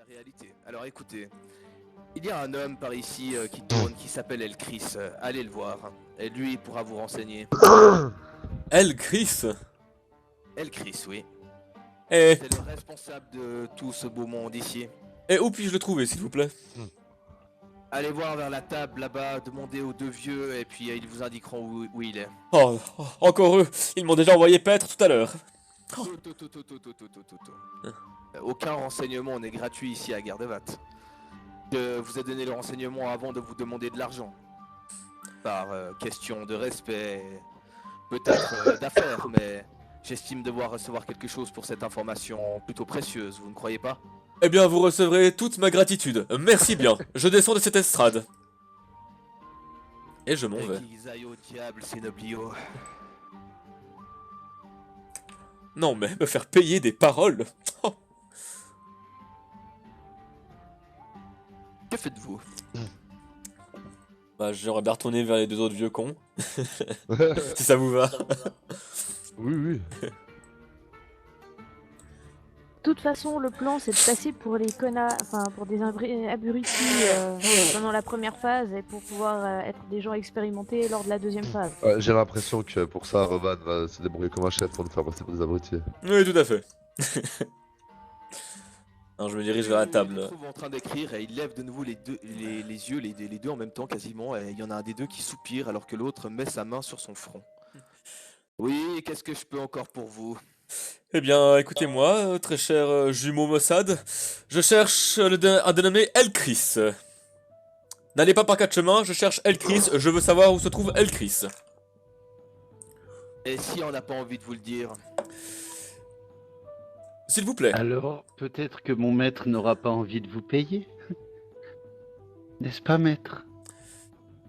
réalité. Alors écoutez, il y a un homme par ici qui tourne, qui s'appelle El Chris. Allez le voir. Et lui pourra vous renseigner. Elle, Chris. El Chris, oui. Eh, C'est le responsable de tout ce beau monde ici. où puis-je le trouver, s'il vous plaît? Allez voir vers la table là-bas, demandez aux deux vieux et puis ils vous indiqueront où il est. Oh, encore eux. Ils m'ont déjà envoyé paître tout à l'heure. Aucun renseignement n'est gratuit ici à Gardevat. Je vous ai donné le renseignement avant de vous demander de l'argent. Par question de respect, peut-être d'affaires, mais j'estime devoir recevoir quelque chose pour cette information plutôt précieuse, vous ne croyez pas? Eh bien, vous recevrez toute ma gratitude. Merci bien. Je descends de cette estrade. Et je m'en vais. Qu'ils aillent au diable, ces nobliaux. Non, mais me faire payer des paroles. Oh. Que faites-vous? Bah, j'aimerais bien retourner vers les deux autres vieux cons. Si ça vous va. Oui, oui. De toute façon, le plan, c'est de passer pour les connards, enfin pour des abrutis pendant la première phase et pour pouvoir être des gens expérimentés lors de la deuxième phase. J'ai l'impression que pour ça, Roman va se débrouiller comme un chef pour nous faire passer pour des abrutis. Oui, tout à fait. Alors, je me dirige vers la Il table. se trouve en train d'écrire et il lève de nouveau les yeux, les deux en même temps quasiment, et il y en a un des deux qui soupire alors que l'autre met sa main sur son front. Oui, qu'est-ce que je peux encore pour vous? Eh bien, écoutez-moi, très cher jumeau Mossad. Je cherche un dénommé El Chris. N'allez pas par quatre chemins, je cherche El Chris. Je veux savoir où se trouve El Chris. Et si on n'a pas envie de vous le dire? S'il vous plaît. Alors, peut-être que mon maître n'aura pas envie de vous payer. N'est-ce pas, maître?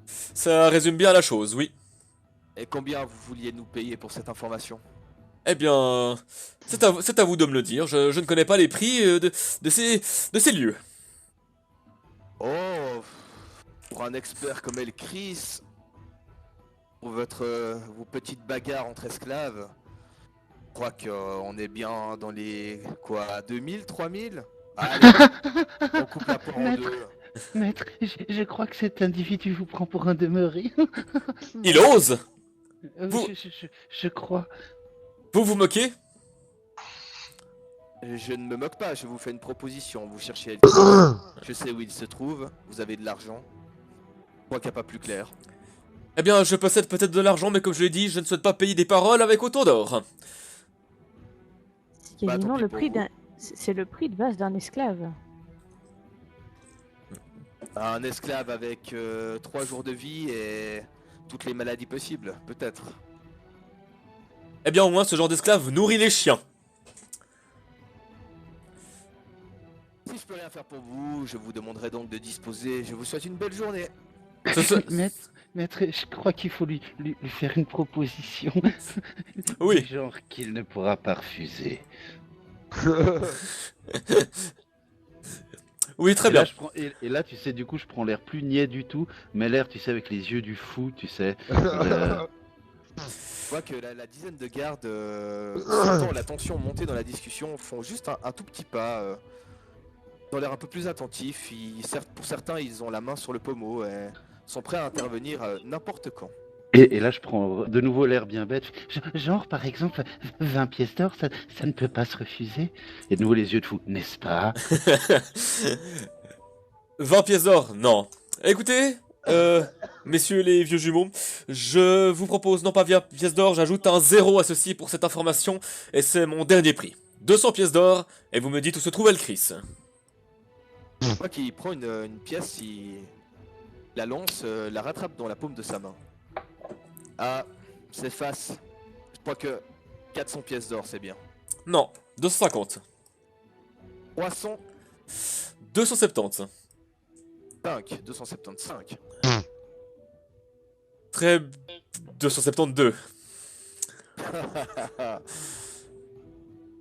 Ça résume bien la chose, oui. Et combien vous vouliez nous payer pour cette information? Eh bien, c'est à vous de me le dire. Je ne connais pas les prix de ces lieux. Oh, pour un expert comme El Chris, pour vos petites bagarres entre esclaves, je crois qu'on est bien dans les, quoi, 2000, 3000? Allez, on coupe la poire en Maître. deux. Maître, je crois que cet individu vous prend pour un demeuré. Il ose. Vous- Je crois. Vous vous moquez? Je ne me moque pas, je vous fais une proposition. Vous cherchez El Chris, je sais où il se trouve, vous avez de l'argent. Je crois qu'il n'y a pas plus clair. Eh bien, je possède peut-être de l'argent, mais comme je l'ai dit, je ne souhaite pas payer des paroles avec autant d'or. C'est quasiment tant pis le pour prix vous. d'un. C'est le prix de base d'un esclave. Un esclave avec 3 jours de vie et toutes les maladies possibles, peut-être. Eh bien, au moins, ce genre d'esclave nourrit les chiens. Si je peux rien faire pour vous, je vous demanderai donc de disposer. Je vous souhaite une belle journée. Maître, je crois qu'il faut lui faire une proposition. Oui. Du genre qu'il ne pourra pas refuser. Oui, très Et là, bien. et là, tu sais, du coup, je prends l'air plus niais du tout, mais l'air, tu sais, avec les yeux du fou, tu sais. Je vois que la dizaine de gardes, sentant la tension monter dans la discussion, font juste un tout petit pas. Ils ont l'air un peu plus attentifs. Certes, pour certains, ils ont la main sur le pommeau et sont prêts à intervenir n'importe quand. Et là, je prends de nouveau l'air bien bête. Genre, par exemple, 20 pièces d'or, ça ne peut pas se refuser. Et de nouveau les yeux de fou, n'est-ce pas? 20 pièces d'or, non. Écoutez, messieurs les vieux jumeaux, je vous propose non pas 20 pièces d'or, j'ajoute un 0 à ceci pour cette information, et c'est mon dernier prix. 200 pièces d'or, et vous me dites où se trouve El Chris. Je vois qu'il prend une pièce, il la lance, la rattrape dans la paume de sa main. Ah, s'efface. Je crois que 400 pièces d'or, c'est bien. Non, 250. 300, 270. 5, 275. Très... 272.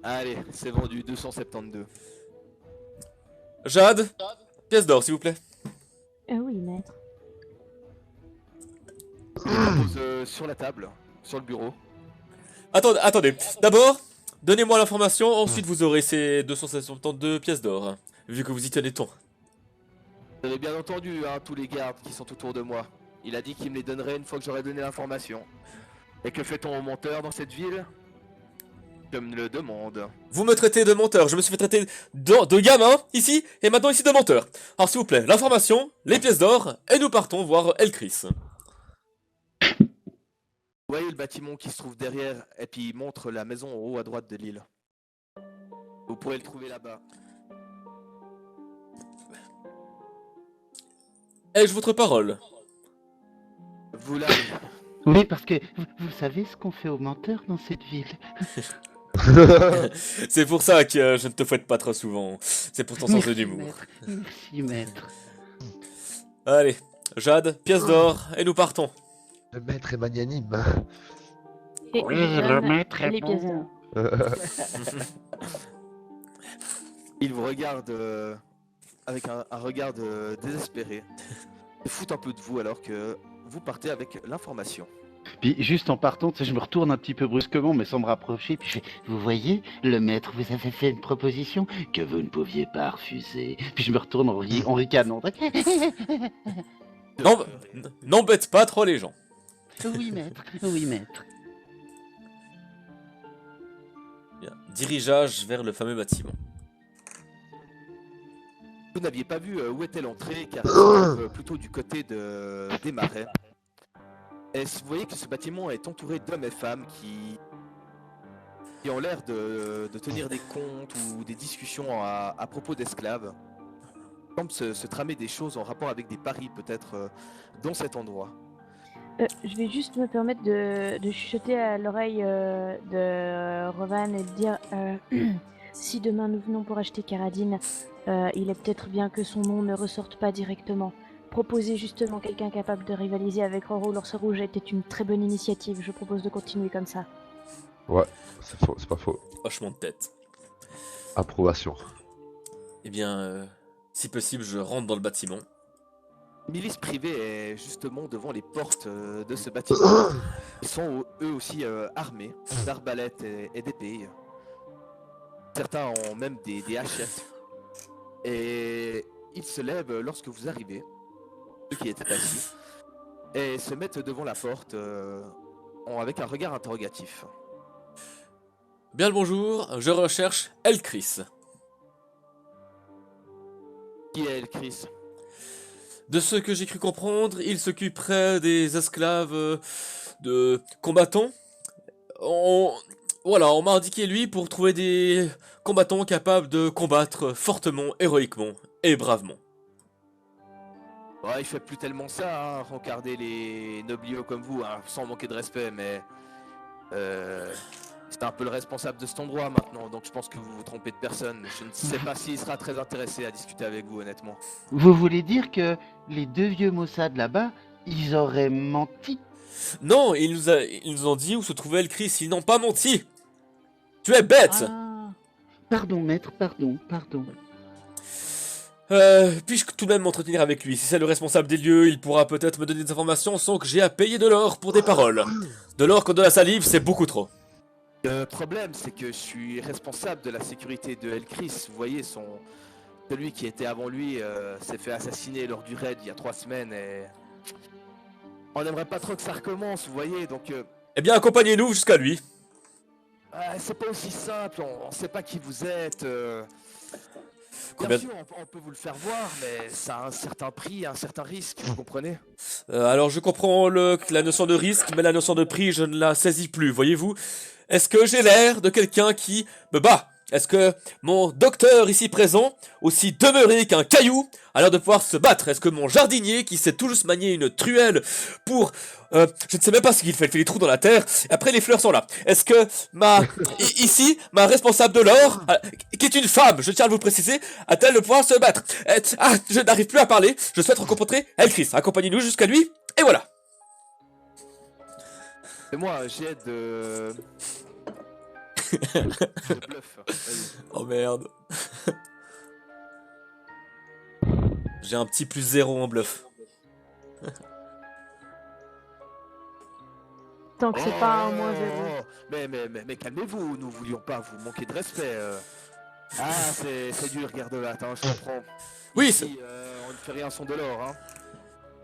Allez, c'est vendu, 272. Jade, pièce d'or, s'il vous plaît. Oui, maître. Il la pose sur la table, sur le bureau. Attendez. D'abord, donnez-moi l'information, ensuite vous aurez ces 272 pièces d'or. vu que vous y tenez tant. Vous avez bien entendu, hein, tous les gardes qui sont autour de moi. Il a dit qu'il me les donnerait une fois que j'aurais donné l'information. Et que fait-on aux menteurs dans cette ville? Je me le demande. Vous me traitez de menteur, je me suis fait traiter de gamin, ici, et maintenant ici de menteur. Alors s'il vous plaît, l'information, les pièces d'or, et nous partons voir Elchris. Vous voyez le bâtiment qui se trouve derrière, et puis il montre la maison en haut à droite de l'île. Vous pourrez le trouver là-bas. Ai-je votre parole? Vous l'avez. Oui, parce que vous savez ce qu'on fait aux menteurs dans cette ville. C'est pour ça que je ne te fouette pas trop souvent. C'est pour ton sens Merci, d'humour. maître. Merci, maître. Allez, Jade, pièce d'or, et nous partons. Le maître est magnanime. Et Oui, je le donne maître est les pièces bon. d'or. Il vous regarde avec un regard désespéré. Il fout un peu de vous alors que vous partez avec l'information. Puis juste en partant, tu sais, je me retourne un petit peu brusquement, mais sans me rapprocher. Puis je fais, vous voyez, le maître vous avait fait une proposition que vous ne pouviez pas refuser. Puis je me retourne en ricanant. Non, n'embête pas trop les gens. Oui, maître. Oui, maître. Bien. Dirigeage vers le fameux bâtiment. Vous n'aviez pas vu où était l'entrée car elle se trouve plutôt du côté des marais. Et vous voyez que ce bâtiment est entouré d'hommes et femmes qui ont l'air de tenir des comptes ou des discussions à propos d'esclaves. Il semble se tramer des choses en rapport avec des paris peut-être dans cet endroit. Je vais juste me permettre de chuchoter à l'oreille de Rovan et de dire si demain nous venons pour acheter Caradine, il est peut-être bien que son nom ne ressorte pas directement. Proposer justement quelqu'un capable de rivaliser avec Roro l'Ours Rouge était une très bonne initiative. Je propose de continuer comme ça. Ouais, c'est faux, c'est pas faux. Hochement de tête. Approbation. Eh bien, si possible, je rentre dans le bâtiment. Une milice privée est justement devant les portes de ce bâtiment. Ils sont eux aussi armés d'arbalètes et d'épées. Certains ont même des hachettes. Et ils se lèvent lorsque vous arrivez, ceux qui étaient assis, et se mettent devant la porte avec un regard interrogatif. Bien le bonjour, je recherche Elchris. Qui est Elchris? De ce que j'ai cru comprendre, il s'occuperait des esclaves de combattants. Voilà, on m'a indiqué lui pour trouver des combattants capables de combattre fortement, héroïquement et bravement. Ouais, il fait plus tellement ça, hein, regarder les nobliaux comme vous, hein, sans manquer de respect, mais c'est un peu le responsable de cet endroit maintenant, donc je pense que vous vous trompez de personne. Je ne sais pas s'il sera très intéressé à discuter avec vous, honnêtement. Vous voulez dire que les deux vieux Mossad là-bas, ils auraient menti? Non, ils nous ont dit où se trouvait Elchris, ils n'ont pas menti. Tu es bête. Ah. Pardon, maître, pardon. Puis-je tout de même m'entretenir avec lui? Si c'est le responsable des lieux, il pourra peut-être me donner des informations sans que j'ai à payer de l'or pour des paroles. De l'or contre de la salive, c'est beaucoup trop. Le problème, c'est que je suis responsable de la sécurité de Elchris. Vous voyez, celui qui était avant lui s'est fait assassiner lors du raid il y a 3 semaines et... On n'aimerait pas trop que ça recommence, vous voyez, donc... Eh bien, accompagnez-nous jusqu'à lui. C'est pas aussi simple, on sait pas qui vous êtes. Combien- Bien sûr, on peut vous le faire voir, mais ça a un certain prix, un certain risque, vous comprenez? Alors, je comprends la notion de risque, mais la notion de prix, je ne la saisis plus, voyez-vous. Est-ce que j'ai l'air de quelqu'un qui me bat? Est-ce que mon docteur ici présent, aussi demeuré qu'un caillou, a l'air de pouvoir se battre? Est-ce que mon jardinier, qui sait tout juste manier une truelle pour... je ne sais même pas ce qu'il fait, il fait des trous dans la terre, et après les fleurs sont là. Est-ce que ici, ma responsable de l'or, qui est une femme, je tiens à vous préciser, a-t-elle le pouvoir se battre? Je n'arrive plus à parler, je souhaite rencontrer Elchris. Accompagnez-nous jusqu'à lui, et voilà. C'est moi, j'ai de bluff. Vas-y. Oh merde. J'ai un petit +0 en bluff. Tant que c'est pas un moins zéro. Mais calmez-vous, nous voulions pas vous manquer de respect. Ah, c'est dur, Gardevat, hein, je comprends. Oui, Ici, on ne fait rien sans de l'or, hein.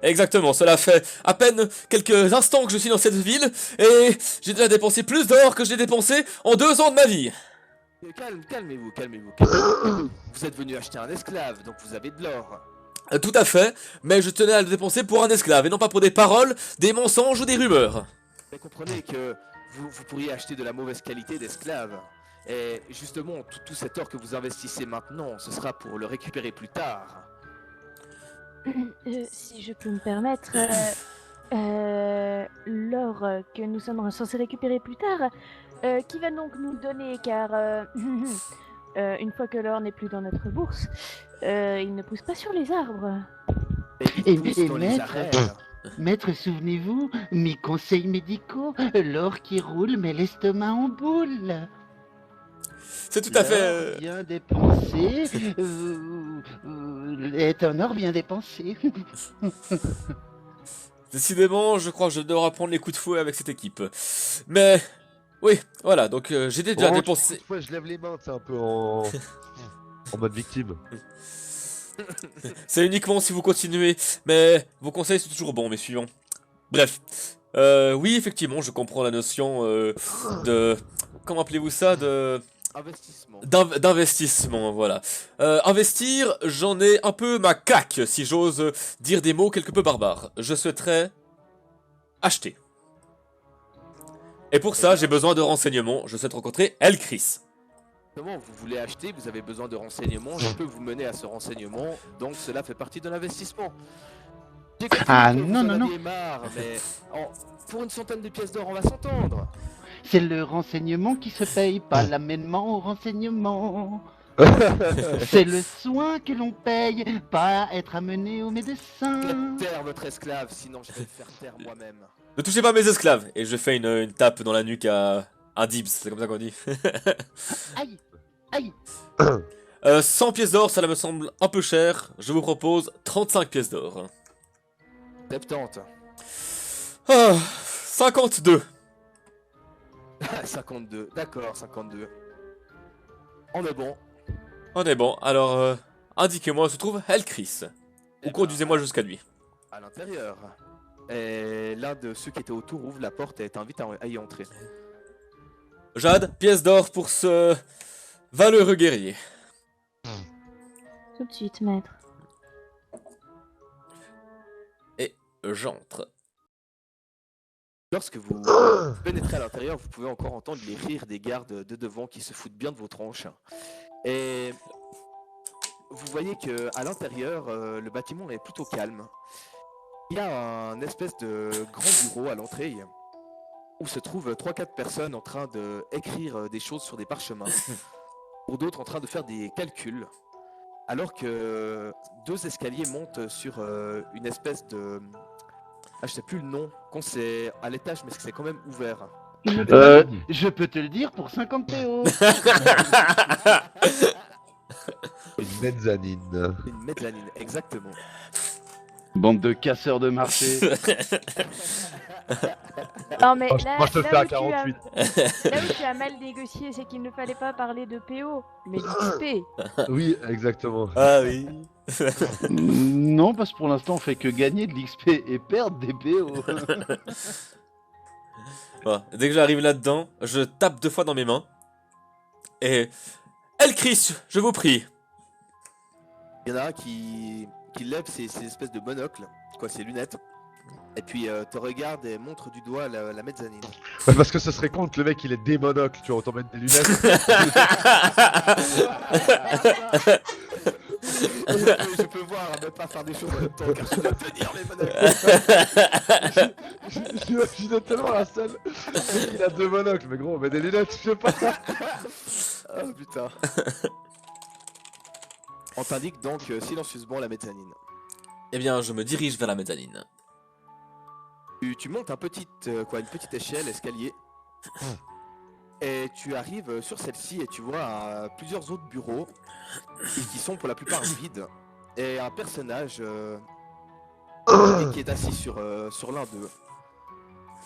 exactement, cela fait à peine quelques instants que je suis dans cette ville et j'ai déjà dépensé plus d'or que j'ai dépensé en 2 ans de ma vie. Calmez-vous, calmez-vous. Vous êtes venu acheter un esclave, donc vous avez de l'or. Tout à fait, mais je tenais à le dépenser pour un esclave et non pas pour des paroles, des mensonges ou des rumeurs. Mais comprenez que vous pourriez acheter de la mauvaise qualité d'esclave. Et justement, tout cet or que vous investissez maintenant, ce sera pour le récupérer plus tard. Si je peux me permettre, l'or que nous sommes censés récupérer plus tard, qui va donc nous le donner car une fois que l'or n'est plus dans notre bourse, il ne pousse pas sur les arbres. Et Et- il pousse et dans les maître arènes. Maître, souvenez-vous, mes conseils médicaux, l'or qui roule met l'estomac en boule. C'est tout à fait... L'or bien dépensé est un or bien dépensé. Décidément, je crois que je devrais prendre les coups de fouet avec cette équipe. Mais... Oui, voilà, donc j'ai déjà Bon, dépensé... Ouais, je lève les mains, c'est un peu en... en mode victime. C'est uniquement si vous continuez, mais vos conseils sont toujours bons, mes suivants. Bref, oui, effectivement, je comprends la notion de... Comment appelez-vous ça? De... Investissement. D'investissement, voilà. Investir, j'en ai un peu ma caque, si j'ose dire des mots quelque peu barbares. Je souhaiterais acheter. Et pour ça, j'ai besoin de renseignements. Je souhaite rencontrer Elchris. Comment vous voulez acheter, vous avez besoin de renseignements, je peux vous mener à ce renseignement, donc cela fait partie de l'investissement. J'ai compris Ah, que vous non, en non, non. aviez marre, mais pour une centaine de pièces d'or, on va s'entendre. C'est le renseignement qui se paye, pas l'amènement au renseignement. C'est le soin que l'on paye, pas être amené au médecin. Faites taire votre esclave, sinon je vais le faire taire moi-même. Ne touchez pas mes esclaves. Et je fais une tape dans la nuque à un dibs, c'est comme ça qu'on dit. Aïe, aïe. 100 pièces d'or, ça me semble un peu cher. Je vous propose 35 pièces d'or. 70. Ah, 52. 52, d'accord, 52. On est bon. On est bon, alors indiquez-moi où se trouve Elchris. Eh Ou ben, conduisez-moi jusqu'à lui. À l'intérieur. Et l'un de ceux qui étaient autour ouvre la porte et t'invite à y entrer. Jade, pièce d'or pour ce valeureux guerrier. Tout de suite, maître. Et j'entre. Lorsque vous pénétrez à l'intérieur, vous pouvez encore entendre les rires des gardes de devant qui se foutent bien de vos tronches. Et vous voyez que à l'intérieur, le bâtiment est plutôt calme. Il y a un espèce de grand bureau à l'entrée où se trouvent 3-4 personnes en train d'écrire des choses sur des parchemins, pour d'autres en train de faire des calculs, alors que 2 escaliers montent sur une espèce de... Ah, je sais plus le nom, qu'on c'est à l'étage, mais c'est quand même ouvert. Je peux te le dire pour 50 PO. Une mezzanine. Une mezzanine, exactement. Bande de casseurs de marché. Non mais Moi, là, moi, je te le fais à où tu as- 48. là où tu as mal négocié, c'est qu'il ne fallait pas parler de PO, mais d'XP. Oui, exactement. Ah oui. Non, parce que pour l'instant, on fait que gagner de l'XP et perdre des PO. Bon, dès que j'arrive là-dedans, je tape 2 fois dans mes mains. Et... Elchris, je vous prie. Il y en a un qui lève ses espèces de monocles, quoi, ses lunettes, et puis te regarde et montre du doigt la mezzanine. Ouais, parce que ce serait con que le mec il est démonocle, tu vois, autant mettre des lunettes. Je peux voir, ne pas faire des choses en même temps, car je dois tenir les monocles. J'imagine tellement la scène. Le mec, il a 2 monocles, mais gros, on met des lunettes, je sais pas. Oh putain. On t'indique donc silencieusement la mezzanine. Eh bien, je me dirige vers la mezzanine. Tu montes une petite échelle, escalier, et tu arrives sur celle-ci et tu vois plusieurs autres bureaux qui sont pour la plupart vides, et un personnage qui est assis sur l'un d'eux,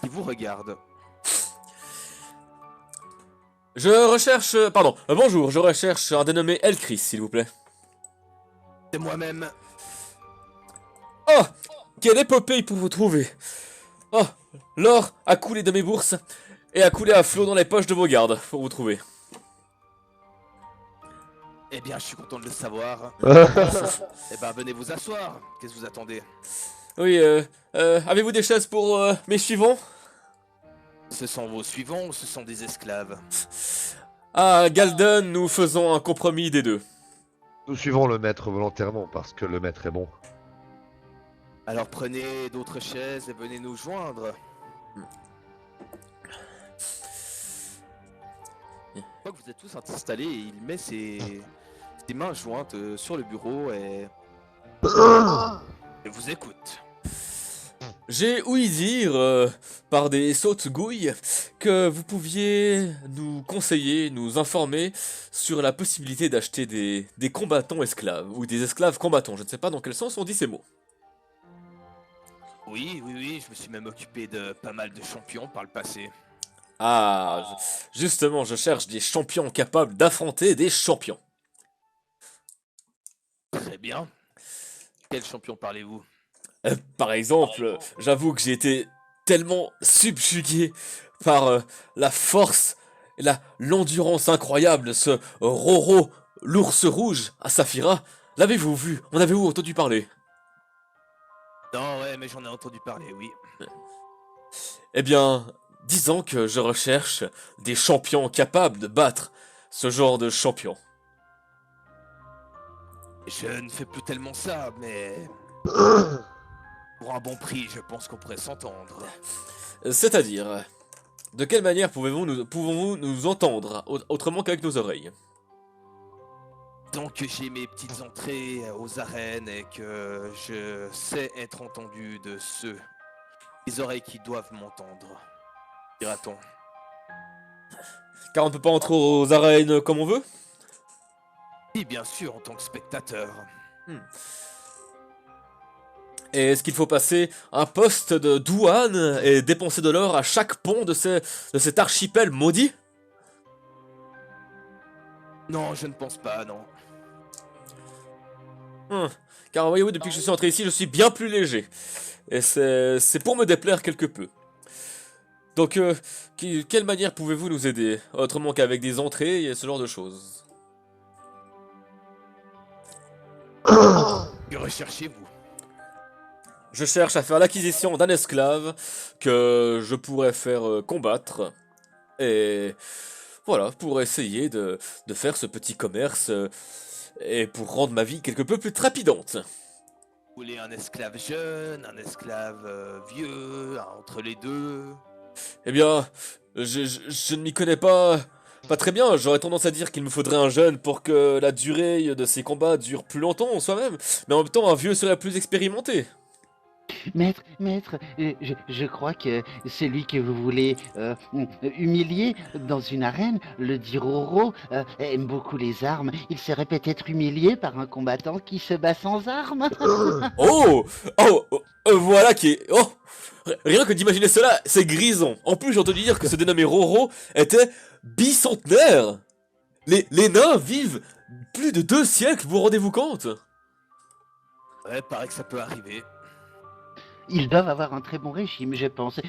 qui vous regarde. Je recherche... pardon, bonjour, je recherche un dénommé Elchris, s'il vous plaît. C'est moi-même. Oh, quelle épopée pour vous trouver. Oh, l'or a coulé de mes bourses et a coulé à flot dans les poches de vos gardes pour vous trouver. Eh bien, je suis content de le savoir. Eh ben, venez vous asseoir. Qu'est-ce que vous attendez? Oui, avez-vous des chaises pour mes suivants? Ce sont vos suivants ou ce sont des esclaves? À Galden, nous faisons un compromis des deux. Nous suivons le maître volontairement parce que le maître est bon. Alors prenez d'autres chaises et venez nous joindre. Une fois que vous êtes tous installés, il met ses mains jointes sur le bureau et vous écoute. J'ai ouï dire, par des sautes gouilles, que vous pouviez nous conseiller, nous informer sur la possibilité d'acheter des combattants esclaves, ou des esclaves combattants, je ne sais pas dans quel sens on dit ces mots. Oui, je me suis même occupé de pas mal de champions par le passé. Ah, justement, je cherche des champions capables d'affronter des champions. Très bien. Quel champion parlez-vous? Par exemple, j'avoue que j'ai été tellement subjugué par la force et l'endurance incroyable de ce Roro, l'ours rouge, à Saphira. L'avez-vous vu? En avez-vous entendu parler? Non, ouais, mais j'en ai entendu parler, oui. Eh bien, disons que je recherche des champions capables de battre ce genre de champion. Je ne fais plus tellement ça, mais pour un bon prix, je pense qu'on pourrait s'entendre. C'est-à-dire, de quelle manière pouvons-vous nous entendre, autrement qu'avec nos oreilles? Tant que j'ai mes petites entrées aux arènes et que je sais être entendu de ceux, les oreilles qui doivent m'entendre, dira-t-on. Car on ne peut pas entrer aux arènes comme on veut? Oui, bien sûr, en tant que spectateur. Et est-ce qu'il faut passer un poste de douane et dépenser de l'or à chaque pont de cet archipel maudit? Non, je ne pense pas, non. Car voyez-vous, depuis que je suis entré ici, je suis bien plus léger. Et c'est pour me déplaire quelque peu. Donc, quelle manière pouvez-vous nous aider? Autrement qu'avec des entrées et ce genre de choses. Que recherchez-vous? Je cherche à faire l'acquisition d'un esclave que je pourrais faire combattre. Et voilà, pour essayer de faire ce petit commerce et pour rendre ma vie quelque peu plus trépidante. Vous voulez un esclave jeune, un esclave vieux, entre les deux? Eh bien, je ne m'y connais pas très bien. J'aurais tendance à dire qu'il me faudrait un jeune pour que la durée de ces combats dure plus longtemps en soi-même. Mais en même temps, un vieux serait plus expérimenté. Maître, je crois que celui que vous voulez humilier dans une arène, le dit Roro, aime beaucoup les armes. Il serait peut-être humilié par un combattant qui se bat sans armes. Oh, voilà qui est... Oh, rien que d'imaginer cela, c'est grisant. En plus, j'ai entendu dire que ce dénommé Roro était bicentenaire. Les nains vivent plus de 2 siècles, vous rendez-vous compte? Ouais, paraît que ça peut arriver. Ils doivent avoir un très bon régime, je pense.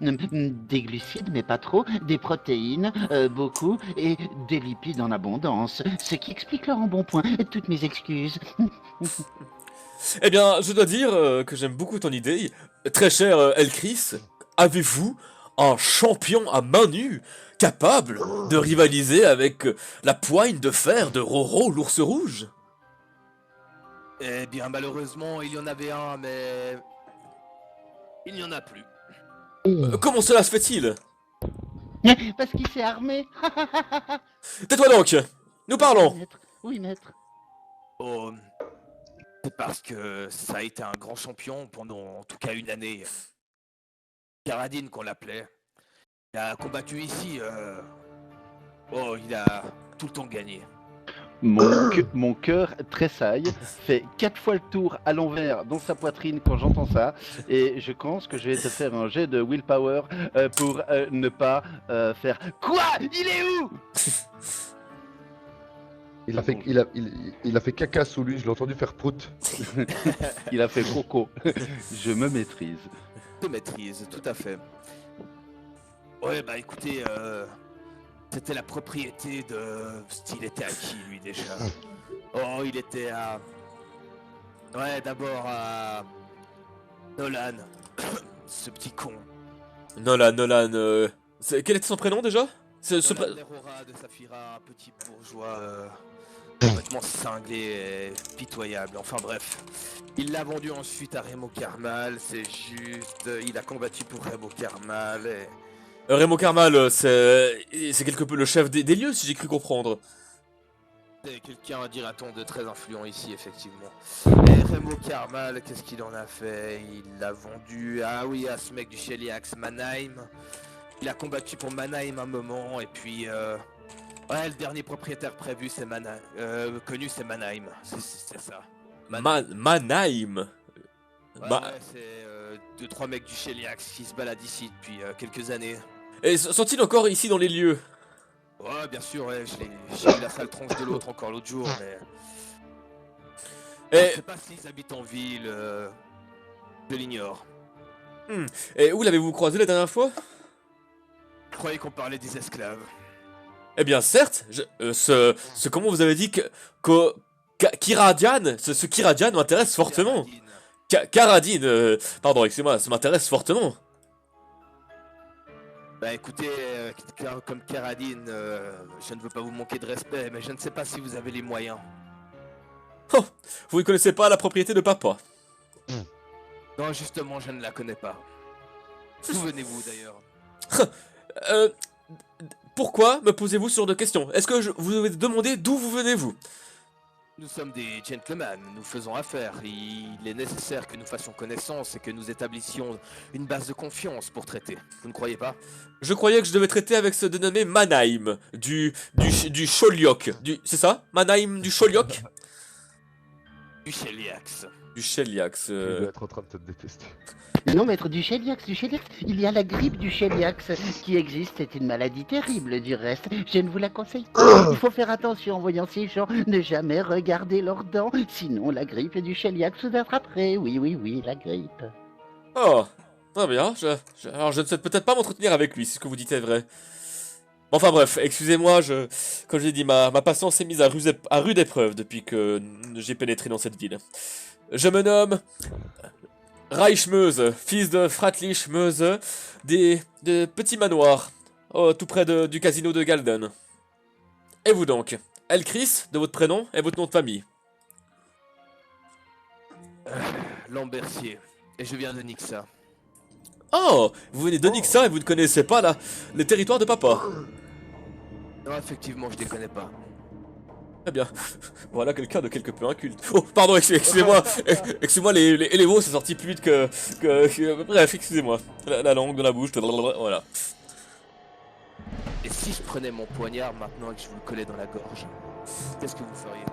Des glucides, mais pas trop, des protéines, beaucoup, et des lipides en abondance. Ce qui explique leur embonpoint. Toutes mes excuses. Eh bien, je dois dire que j'aime beaucoup ton idée. Très cher Elchris, avez-vous un champion à main nue capable de rivaliser avec la poigne de fer de Roro, l'ours rouge? Eh bien, malheureusement, il y en avait un, mais il n'y en a plus. Comment cela se fait-il? Parce qu'il s'est armé. Tais-toi donc! Nous parlons! Maître. Oui, maître. Oh, c'est parce que ça a été un grand champion pendant en tout cas une année. Caradine qu'on l'appelait. Il a combattu ici. Oh, il a tout le temps gagné. Mon cœur tressaille, fait 4 fois le tour à l'envers dans sa poitrine quand j'entends ça, et je pense que je vais te faire un jet de willpower pour ne pas faire quoi. Il est où? Il a fait caca sous lui, je l'ai entendu faire prout. Il a fait croco. Je me maîtrise. Te maîtrise, tout à fait. Ouais, bah écoutez, c'était la propriété de... Il était à qui, lui, déjà? Oh, il était à... Ouais, d'abord à... Nolan. Ce petit con. Nolan, quel était son prénom déjà? Nolan Lerora de Saphira, un petit bourgeois complètement cinglé et pitoyable. Enfin bref. Il l'a vendu ensuite à Remo Karmal, c'est juste... Il a combattu pour Remo Karmal et... Remo Karmal, c'est quelque peu le chef des lieux, si j'ai cru comprendre. C'est quelqu'un, dira-t-on, de très influent ici, effectivement. Et Remo Karmal, qu'est-ce qu'il en a fait? Il l'a vendu, ah oui, à ce mec du Sheliax, Mannheim. Il a combattu pour Mannheim un moment, et puis... Ouais, le dernier propriétaire prévu, c'est Mannheim. Connu, c'est Mannheim, c'est ça. Mannheim. Ouais, ouais, c'est 2-3 mecs du Sheliax qui se baladent ici depuis quelques années. Et sont-ils encore ici dans les lieux? Ouais, bien sûr, ouais, j'ai eu la sale tronche de l'autre encore l'autre jour, mais... Et... Je sais pas s'ils habitent en ville, je l'ignore. Et où l'avez-vous croisé la dernière fois? Je croyais qu'on parlait des esclaves. Eh bien certes, comment vous avez dit que Kiradian, ce Kiradian m'intéresse fortement. Karadine, pardon, excusez-moi, ça m'intéresse fortement. Bah écoutez, comme Karadine, je ne veux pas vous manquer de respect, mais je ne sais pas si vous avez les moyens. Oh, vous ne connaissez pas la propriété de papa? Non, justement, je ne la connais pas. D'où venez-vous d'ailleurs? Pourquoi me posez-vous ce genre de questions? Est-ce que vous devez demander d'où vous venez-vous? Nous sommes des gentlemen, nous faisons affaire. Il est nécessaire que nous fassions connaissance et que nous établissions une base de confiance pour traiter. Vous ne croyez pas? Je croyais que je devais traiter avec ce dénommé Mannheim, du Sholiok. C'est ça? Mannheim du Sholiok? Du Sheliax. Du Sheliax. Il doit être en train de te détester. Non, maître, du Sheliax, il y a la grippe du Sheliax qui existe, c'est une maladie terrible du reste, je ne vous la conseille pas. Il faut faire attention en voyant ces gens, ne jamais regarder leurs dents, sinon la grippe du Sheliax vous attraperait, oui, la grippe. Oh, très bien, alors je ne sais peut-être pas m'entretenir avec lui, si ce que vous dites est vrai. Enfin bref, excusez-moi, comme je l'ai dit, ma patience s'est mise à rude épreuve depuis que j'ai pénétré dans cette ville. Je me nomme... Reichmeuse, fils de Fratlich Meuse, de petits manoirs, tout près du casino de Galden. Et vous donc? Elchris, de votre prénom, et votre nom de famille? Lambertier, et je viens de Nixa. Oh, vous venez de Nixa et vous ne connaissez pas les territoires de papa? Non, effectivement, je les connais pas. Très bien. Voilà quelqu'un de quelque peu inculte. Oh, pardon, excusez-moi. Excusez-moi, les mots, c'est sorti plus vite que... Bref, excusez-moi. La langue dans la bouche, voilà. Et si je prenais mon poignard maintenant et que je vous le collais dans la gorge, qu'est-ce que vous feriez?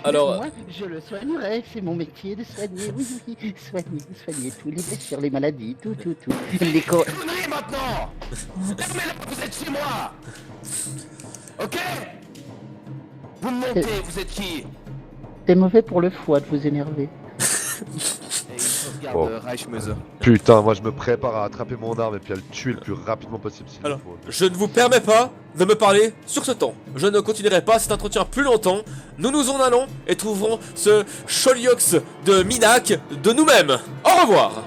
Alors... Moi, je le soignerai, c'est mon métier de soigner, oui, soigner tous les blessures, les maladies, tout. Les Conneries maintenant! Mais là, vous êtes chez moi! Ok? Vous me montez, vous êtes qui? C'est mauvais pour le foie de vous énerver. Et il se regarde Bon. Reichmeuse. Putain, moi je me prépare à attraper mon arme et puis à le tuer le plus rapidement possible s'il le Alors, faut. je ne vous permets pas de me parler sur ce temps. Je ne continuerai pas cet entretien plus longtemps. Nous nous en allons et trouverons ce Sholiox de Minak de nous-mêmes. Au revoir!